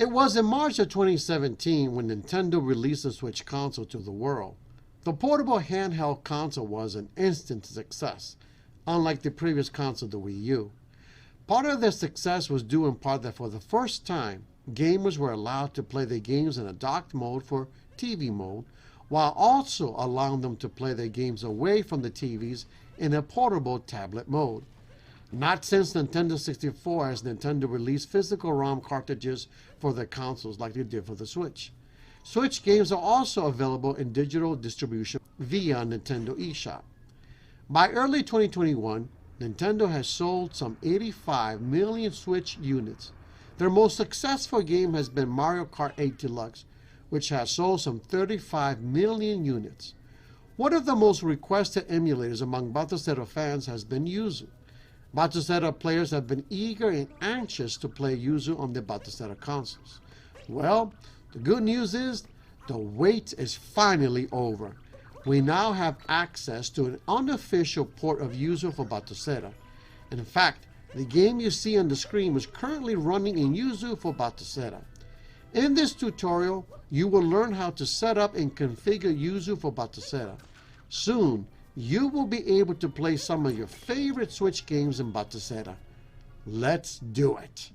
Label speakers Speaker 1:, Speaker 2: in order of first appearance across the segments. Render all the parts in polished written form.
Speaker 1: It was in March of 2017 when Nintendo released the Switch console to the world. The portable handheld console was an instant success, unlike the previous console, the Wii U. Part of their success was due in part that for the first time, gamers were allowed to play their games in a docked mode for TV mode, while also allowing them to play their games away from the TVs in a portable tablet mode. Not since Nintendo 64 has Nintendo released physical ROM cartridges for their consoles like they did for the Switch. Switch games are also available in digital distribution via Nintendo eShop. By early 2021, Nintendo has sold some 85 million Switch units. Their most successful game has been Mario Kart 8 Deluxe, which has sold some 35 million units. One of the most requested emulators among Batocera fans has been Yuzu. Batocera players have been eager and anxious to play Yuzu on their Batocera consoles. Well, the good news is the wait is finally over. We now have access to an unofficial port of Yuzu for Batocera. In fact, the game you see on the screen is currently running in Yuzu for Batocera. In this tutorial, you will learn how to set up and configure Yuzu for Batocera. Soon, you will be able to play some of your favorite Switch games in Batocera. Let's do it!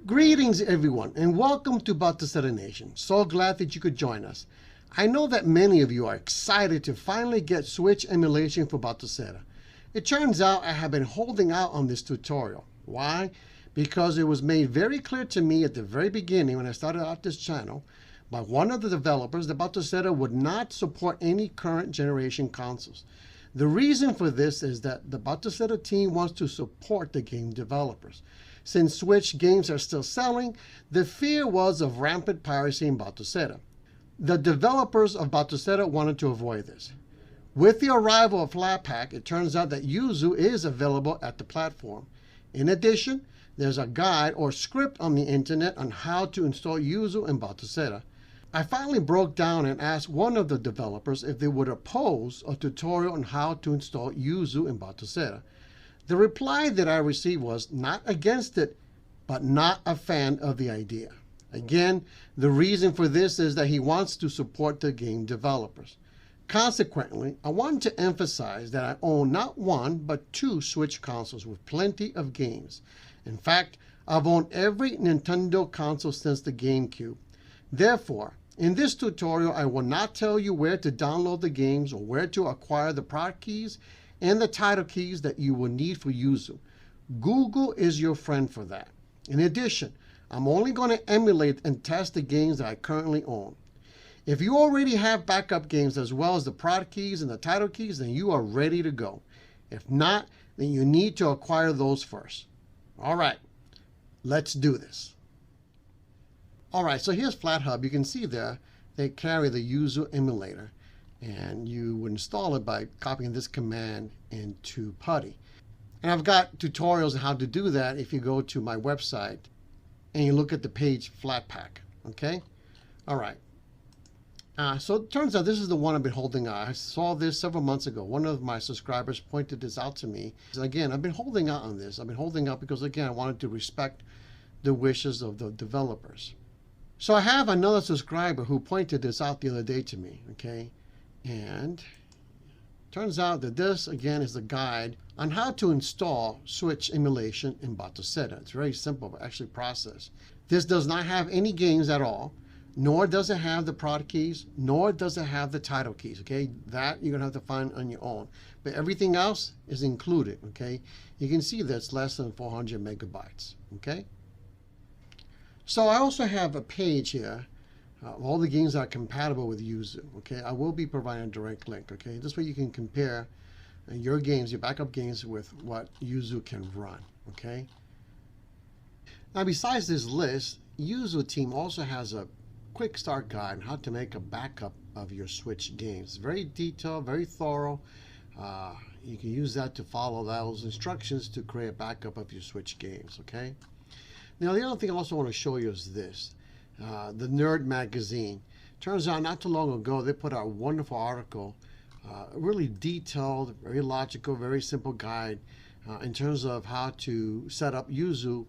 Speaker 1: Greetings everyone and welcome to Batocera Nation. So glad that you could join us. I know that many of you are excited to finally get Switch emulation for Batocera. It turns out I have been holding out on this tutorial. Why? Because it was made very clear to me at the very beginning when I started out this channel by one of the developers that Batocera would not support any current generation consoles. The reason for this is that the Batocera team wants to support the game developers. Since Switch games are still selling, the fear was of rampant piracy in Batocera. The developers of Batocera wanted to avoid this. With the arrival of Flatpak, it turns out that Yuzu is available at the platform. In addition, there's a guide or script on the internet on how to install Yuzu in Batocera. I finally broke down and asked one of the developers if they would oppose a tutorial on how to install Yuzu in Batocera. The reply that I received was not against it, but not a fan of the idea. Again, the reason for this is that he wants to support the game developers. Consequently, I want to emphasize that I own not one, but two Switch consoles with plenty of games. In fact, I've owned every Nintendo console since the GameCube. Therefore, in this tutorial, I will not tell you where to download the games or where to acquire the product keys and the title keys that you will need for Yuzu. Google is your friend for that. In addition, I'm only going to emulate and test the games that I currently own. If you already have backup games as well as the product keys and the title keys, then you are ready to go. If not, then you need to acquire those first. All right, let's do this. All right, so here's FlatHub. You can see there they carry the Yuzu emulator. And you would install it by copying this command into PuTTY. And I've got tutorials on how to do that if you go to my website and you look at the page Flatpak. Okay? All right. So it turns out this is the one I've been holding out. I saw this several months ago. One of my subscribers pointed this out to me. And again, I've been holding out on this. I've been holding out because, again, I wanted to respect the wishes of the developers. So I have another subscriber who pointed this out the other day to me. Okay? And turns out that this, again, is the guide on how to install Switch emulation in Batocera. It's very simple, actually, process. This does not have any games at all, nor does it have the product keys, nor does it have the title keys, okay? That you're going to have to find on your own. But everything else is included, okay? You can see that it's less than 400 megabytes, okay? So I also have a page here all the games are compatible with Yuzu. Okay, I will be providing a direct link. Okay, this way you can compare your games, your backup games, with what Yuzu can run. Okay. Now, besides this list, Yuzu team also has a quick start guide on how to make a backup of your Switch games. Very detailed, very thorough. you can use that to follow those instructions to create a backup of your Switch games, okay? Now, the other thing I also want to show you is this. The Nerd magazine. Turns out not too long ago, they put out a wonderful article, really detailed, very logical, very simple guide in terms of how to set up Yuzu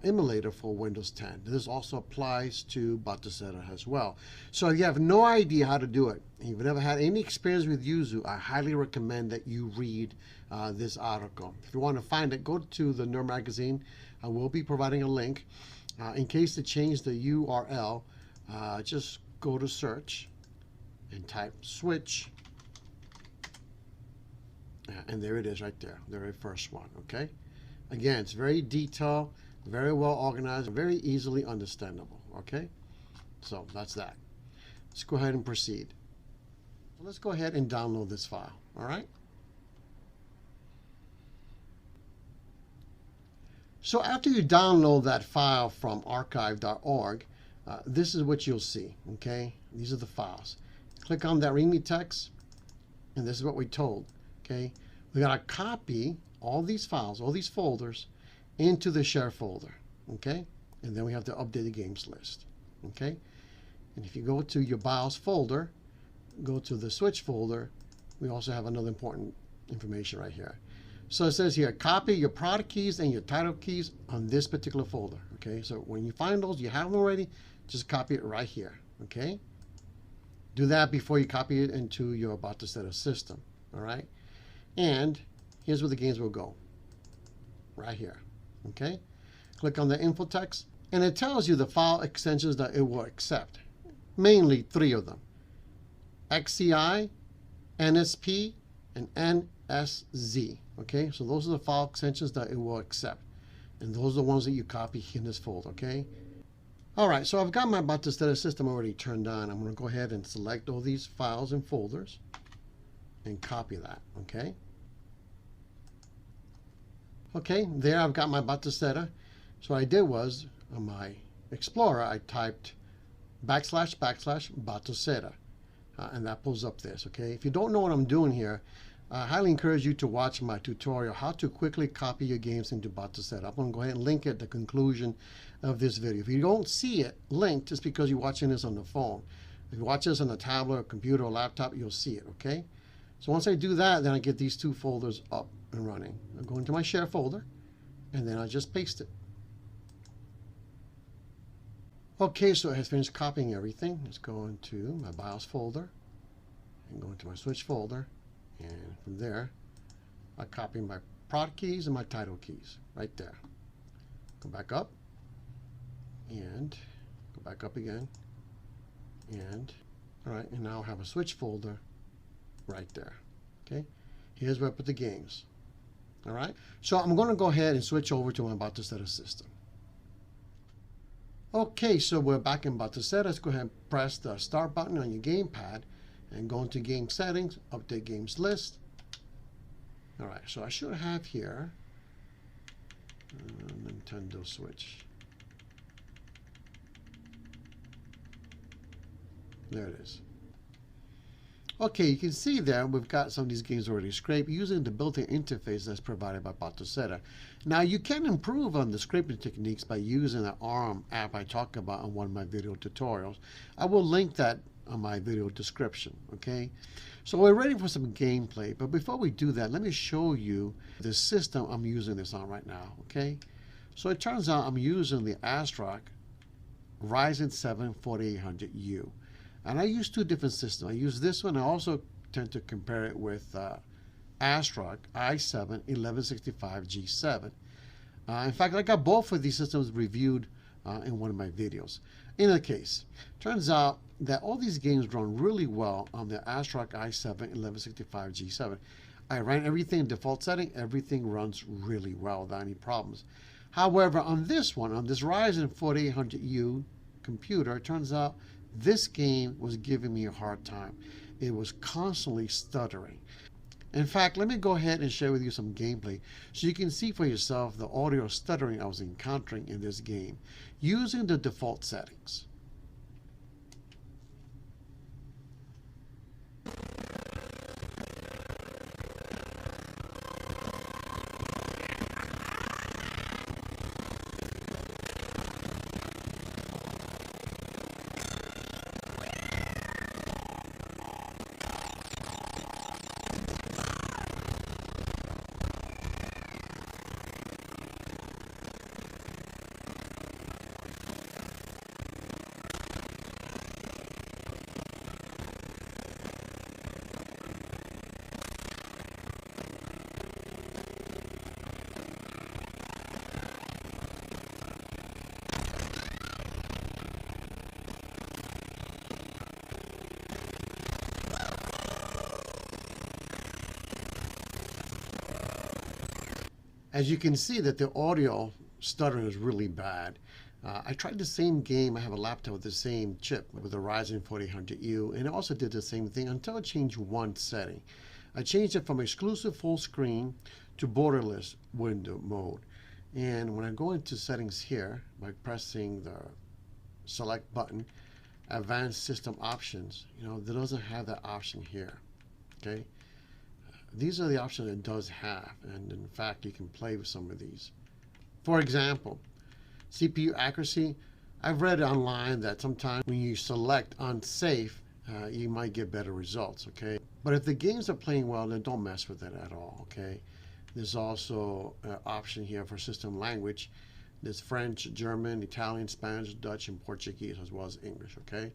Speaker 1: emulator for Windows 10. This also applies to Batocera as well. So if you have no idea how to do it, and you've never had any experience with Yuzu, I highly recommend that you read this article. If you want to find it, go to the Nerd magazine. I will be providing a link. In case to change the URL, just go to search and type Switch, and there it is right there, the very first one, okay? Again, it's very detailed, very well organized, very easily understandable, okay? So that's that. Let's go ahead and proceed. So let's go ahead and download this file, all right? So after you download that file from archive.org, this is what you'll see, okay? These are the files. Click on that README text, and this is what we told, okay? We got to copy all these files, all these folders, into the share folder, okay? And then we have to update the games list, okay? And if you go to your BIOS folder, go to the Switch folder, we also have another important information right here. So it says here, copy your product keys and your title keys on this particular folder, okay? So when you find those, you have them already, just copy it right here, okay? Do that before you copy it into your Batocera system, all right? And here's where the games will go, right here, okay? Click on the info text, and it tells you the file extensions that it will accept, mainly 3 of them: XCI, NSP, and NSZ. Okay, so those are the file extensions that it will accept, and those are the ones that you copy in this folder, okay? All right, so I've got my Batocera system already turned on. I'm going to go ahead and select all these files and folders and copy that, okay? Okay, there I've got my Batocera. So what I did was, on my Explorer, I typed / Batocera, and that pulls up this, okay? If you don't know what I'm doing here, I highly encourage you to watch my tutorial, how to quickly copy your games into Batocera. I'm going to go ahead and link it at the conclusion of this video. If you don't see it linked, it's because you're watching this on the phone. If you watch this on a tablet, or computer, or laptop, you'll see it, okay? So once I do that, then I get these 2 folders up and running. I go into my share folder, and then I just paste it. Okay, so it has finished copying everything. Let's go into my BIOS folder and go into my Switch folder. And from there, I copy my product keys and my title keys right there. Go back up and go back up again. And all right, and now I have a Switch folder right there. Okay, here's where I put the games. All right, so I'm going to go ahead and switch over to my Batocera system. Okay, so we're back in Batocera. Let's go ahead and press the start button on your gamepad and go into game settings, update games list. All right, so I should have here Nintendo Switch. There it is. Okay, you can see there we've got some of these games already scraped using the built-in interface that's provided by Batocera. Now you can improve on the scraping techniques by using the ARM app I talked about on one of my video tutorials. I will link that on my video description, okay? So we're ready for some gameplay, but before we do that, let me show you the system I'm using this on right now, okay? So it turns out I'm using the ASRock Ryzen 7 4800U. And I use 2 different systems. I use this one. I also tend to compare it with ASRock i7 1165G7. In fact, I got both of these systems reviewed in one of my videos. In any case, turns out that all these games run really well on the ASRock i7 1165G7. I ran everything in default setting. Everything runs really well without any problems. However, on this one, on this Ryzen 4800U computer, it turns out this game was giving me a hard time. It was constantly stuttering. In fact, let me go ahead and share with you some gameplay so you can see for yourself the audio stuttering I was encountering in this game using the default settings. As you can see that the audio stuttering is really bad. I tried the same game. I have a laptop with the same chip with the Ryzen 4800U, and it also did the same thing until I changed one setting. I changed it from exclusive full screen to borderless window mode. And when I go into settings here by pressing the select button, advanced system options, it doesn't have that option here. Okay, these are the options it does have, and in fact you can play with some of these. For example, CPU accuracy. I've read online that sometimes when you select unsafe, you might get better results. Okay, but if the games are playing well, then don't mess with it at all. Okay, there's also an option here for system language. There's French, German, Italian, Spanish, Dutch, and Portuguese, as well as English. Okay,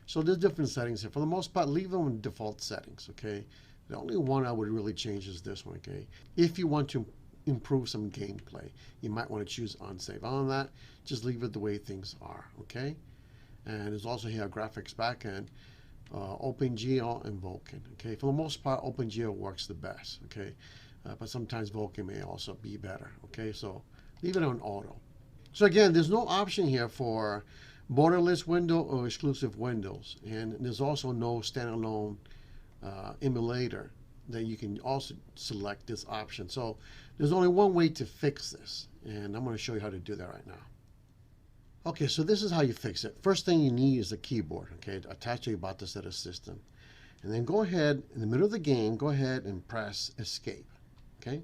Speaker 1: so there's different settings here. For the most part, leave them in default settings. Okay, the only one I would really change is this one. Okay, if you want to improve some gameplay, you might want to choose unsafe. Other than that, just leave it the way things are. Okay, and there's also here a graphics backend, OpenGL and Vulkan. Okay, for the most part, OpenGL works the best. Okay, but sometimes Vulkan may also be better. Okay, so leave it on auto. So again, there's no option here for borderless window or exclusive windows, and there's also no standalone emulator that you can also select this option. So there's only one way to fix this, and I'm going to show you how to do that right now. Okay, so this is how you fix it. First thing you need is a keyboard, okay, attached to your Batocera system. And then go ahead, in the middle of the game, go ahead and press escape, okay?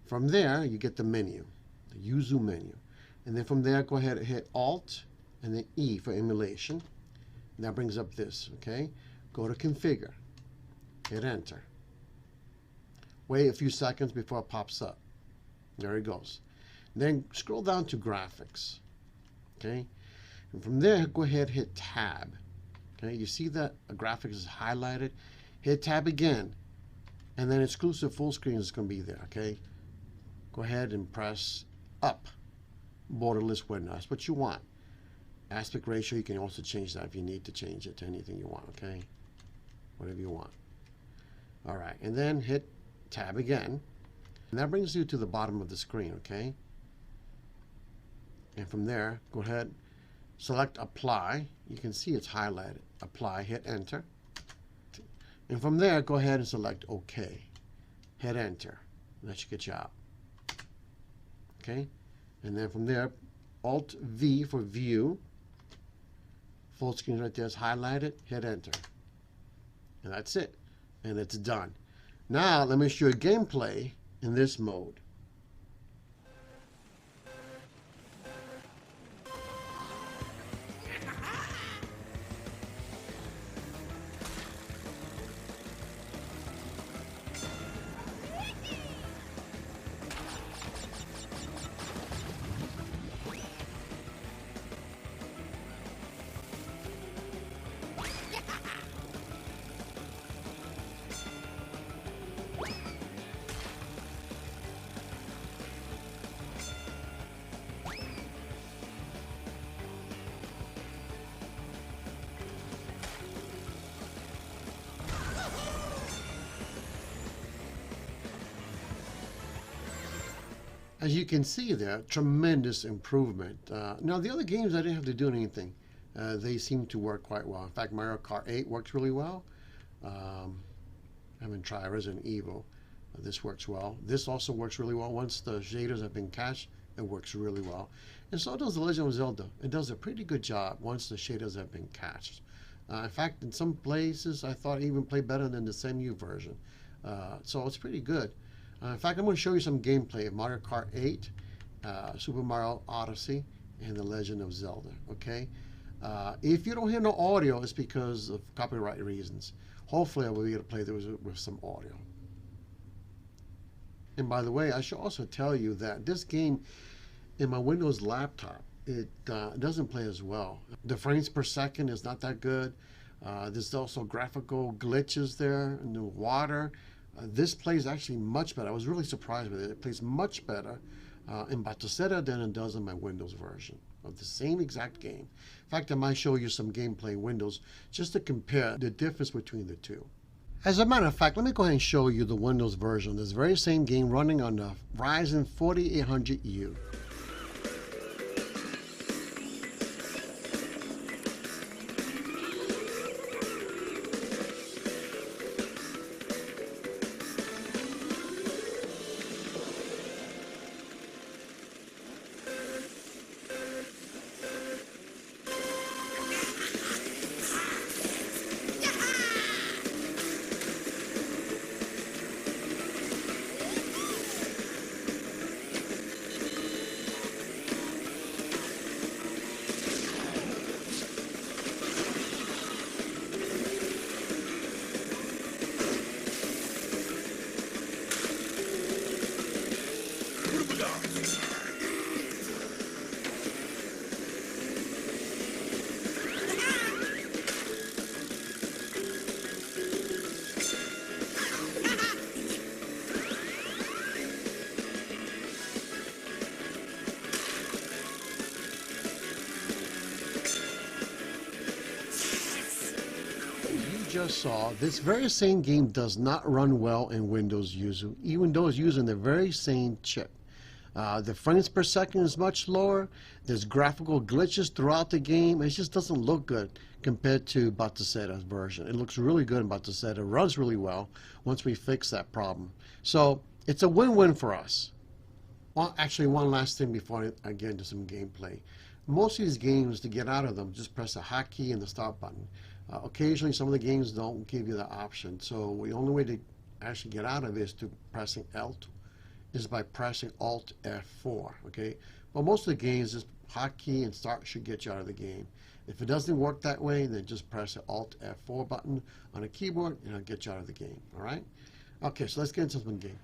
Speaker 1: From there, you get the menu, the Yuzu menu. And then from there, go ahead and hit Alt and then E for emulation. And that brings up this, okay? Go to Configure, hit Enter. Wait a few seconds before it pops up. There it goes. Then scroll down to Graphics, okay? And from there, go ahead and hit Tab. Okay, you see that a graphics is highlighted? Hit Tab again, and then exclusive full screen is going to be there, okay? Go ahead and press up, borderless window. That's what you want. Aspect ratio, you can also change that if you need to change it to anything you want, okay? Whatever you want. All right, and then hit Tab again, and that brings you to the bottom of the screen, okay? And from there, go ahead, select Apply. You can see it's highlighted. Apply, hit Enter. And from there, go ahead and select OK. Hit Enter. That should get you out. Okay? And then from there, Alt-V for View. Full screen right there is highlighted. Hit Enter. And that's it. And it's done. Now, let me show you gameplay in this mode. As you can see there, tremendous improvement. Now the other games I didn't have to do anything. They seem to work quite well. In fact, Mario Kart 8 works really well. I haven't tried Resident Evil. This works well. This also works really well. Once the shaders have been cached, it works really well. And so does The Legend of Zelda. It does a pretty good job once the shaders have been cached. In fact, in some places, I thought it even played better than the CEMU version. So it's pretty good. In fact, I'm going to show you some gameplay of Mario Kart 8, Super Mario Odyssey, and The Legend of Zelda, okay? If you don't hear no audio, it's because of copyright reasons. Hopefully, I will be able to play those with some audio. And by the way, I should also tell you that this game in my Windows laptop, it doesn't play as well. The frames per second is not that good. There's also graphical glitches there in the water. This plays actually much better. I was really surprised with it. It plays much better in Batocera than it does in my Windows version of the same exact game. In fact, I might show you some gameplay in Windows just to compare the difference between the two. As a matter of fact, let me go ahead and show you the Windows version. This very same game running on the Ryzen 4800U. Just saw this very same game does not run well in Windows user, even though it's using the very same chip. The frames per second is much lower. There's graphical glitches throughout the game. It just doesn't look good compared to Batocera's version. It looks really good in Batocera. It runs really well once we fix that problem. So it's a win-win for us. Well, actually, one last thing before I get into some gameplay. Most of these games, to get out of them, just press a hotkey and the start button. Occasionally, some of the games don't give you the option. So the only way to actually get out of it is to pressing Alt, is by pressing Alt F4. Okay, but most of the games, just hotkey and start should get you out of the game. If it doesn't work that way, then just press the Alt F4 button on a keyboard and it'll get you out of the game. All right. Okay, so let's get into some gameplay.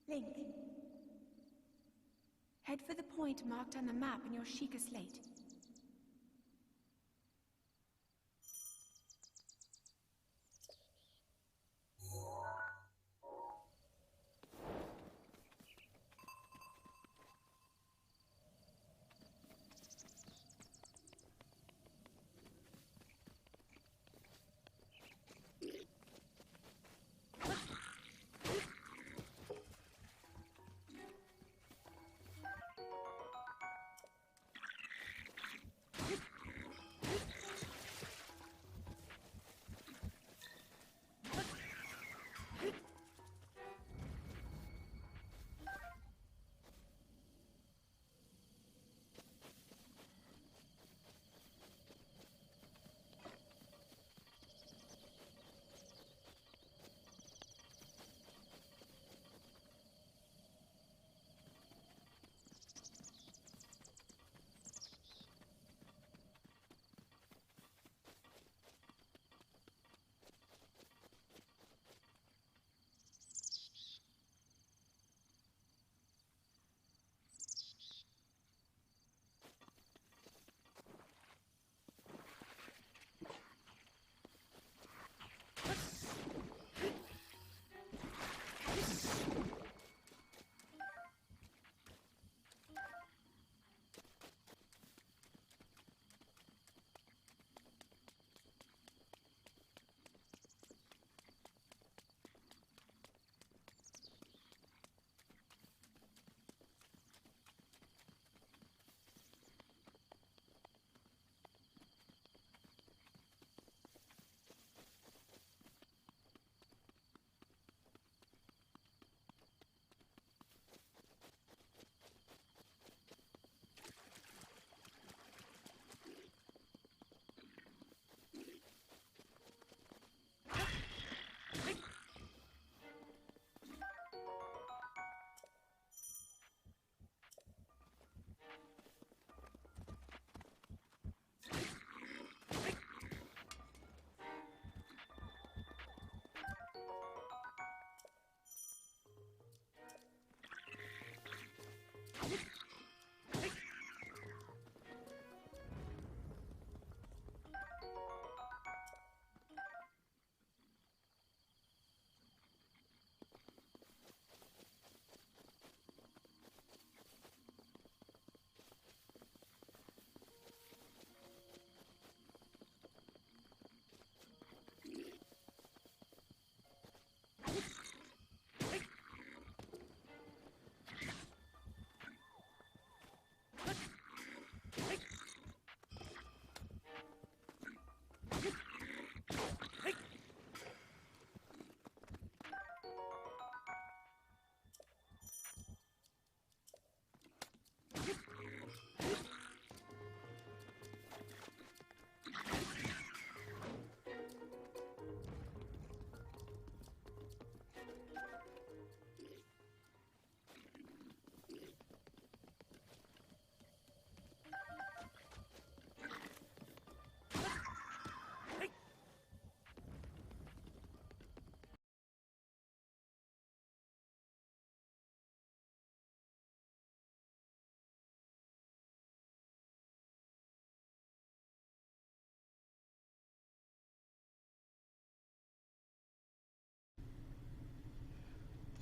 Speaker 2: Link. Head for the point marked on the map in your Sheikah slate.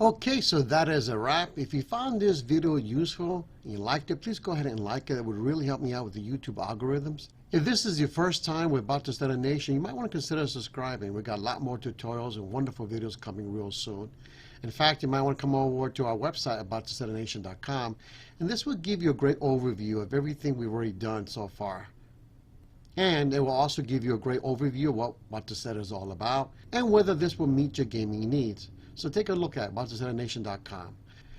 Speaker 1: Okay, so that is a wrap. If you found this video useful and you liked it, please go ahead and like it. It would really help me out with the YouTube algorithms. If this is your first time with Batocera Nation, you might want to consider subscribing. We've got a lot more tutorials and wonderful videos coming real soon. In fact, you might want to come over to our website at batoceranation.com, and this will give you a great overview of everything we've already done so far. And it will also give you a great overview of what Batocera is all about and whether this will meet your gaming needs. So take a look at batoceranation.com.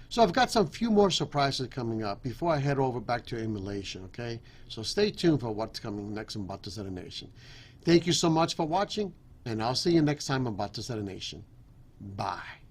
Speaker 1: So I've got some few more surprises coming up before I head over back to emulation, okay? So stay tuned for what's coming next in Batocera Nation. Thank you so much for watching, and I'll see you next time on Batocera Nation. Bye.